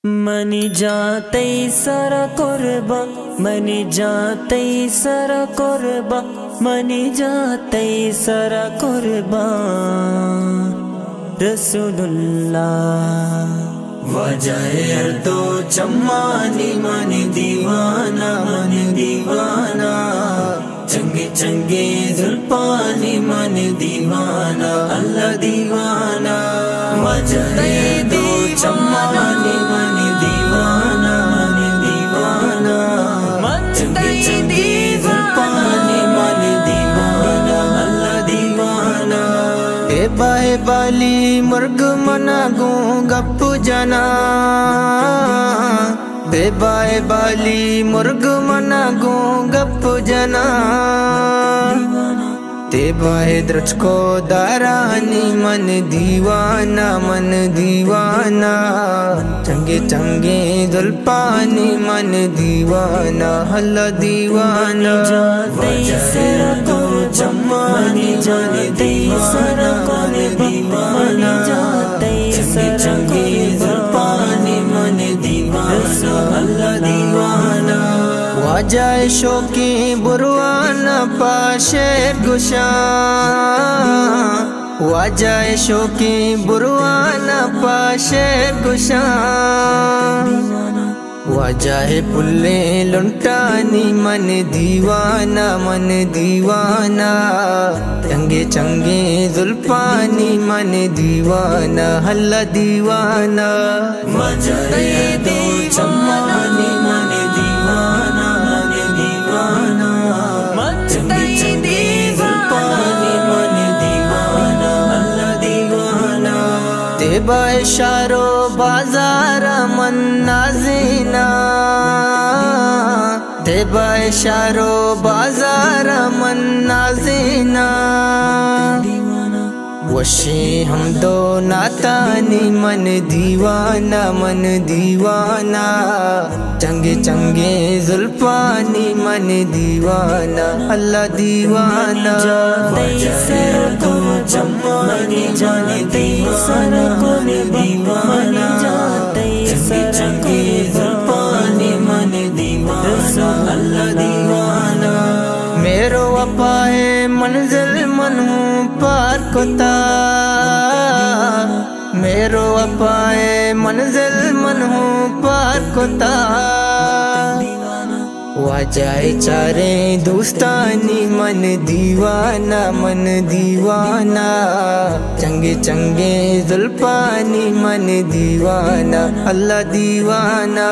منی جاتے سر قربا منی جاتے سر قربا منی جاتے سر قربا رسول اللہ وجہ اردو چمانی منی دیوانہ چنگے چنگے زلپانی منی دیوانہ اللہ دیوانہ وجہ اردو چمانی منی دیوانہ چنگے چنگے زلپانی منی دیوانہ اللہ دیوانہ اے بائے بالی مرگ منا گوں گپ جنا بے بائے بالی مرگ منا گوں گپ جنا تے بائے درچ کو دارانی من دیوانہ چنگے چنگے دلپانی من دیوانہ اللہ دیوانہ وجہ اردو چمانی جاتے سر دیوانہ چنگے چنگے دلپانی من دیوانہ اللہ دیوانہ واجہ شوقی بروانہ پاشیر گشا واجہ شوقی بروانہ پاشیر گشا واجہ پلے لنٹانی من دیوانہ چنگے چنگے زلپانی من دیوانہ اللہ دیوانہ وجہ اردو چمانی من دیوانہ چنگے چنگے زلپانی من دیوانہ اللہ دیوانہ تے بائے شارو بازار من نازینا تے بائے شارو بازار من نازینا وشی ہم دو ناتانی من دیوانہ چنگے چنگے زلپانی من دیوانہ اللہ دیوانہ وجہ اردو چمانی جاتے سر دیوانہ چنگے چنگے زلپانی من دیوانہ اللہ دیوانہ میرو اپائے منزل منوں پار کتا میرو اپائے منزل منوں پار کتا واجہ چارے دوستانی من دیوانہ چنگے چنگے زلپانی من دیوانہ اللہ دیوانہ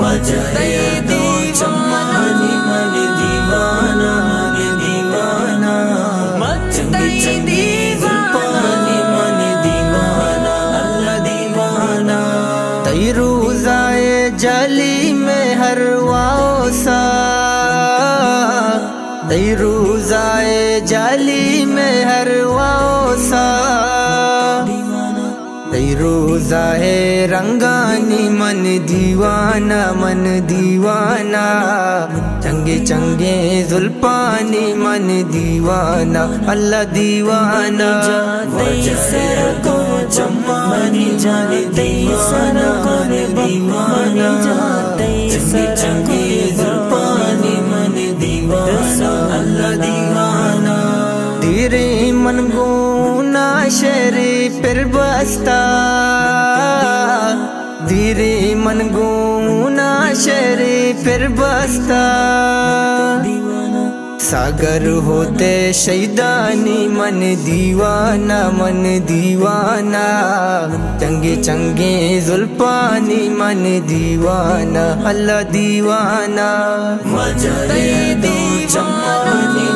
وجہ اردو چمانی من دیوانہ چنگے چنگے زلپانی من دیوانہ اللہ دیوانہ تی روزائے جالی میں ہر واؤسا تی روزائے جالی میں ہر واؤسا تی روزائے رنگانی من دیوانہ چنگے چنگے زلپانی من دیوانہ اللہ دیوانہ وجہ اردو چمانی جاتے سر دیوانہ چنگے چنگے زلپانی من دیوانہ اللہ دیوانہ تیرے من گونا شہری پر بستا دیرے من گونا شہری پر بستا ساگر ہوتے شیدانی من دیوانہ چنگے چنگے زلپانی من دیوانہ اللہ دیوانہ وجہ اردو چمانی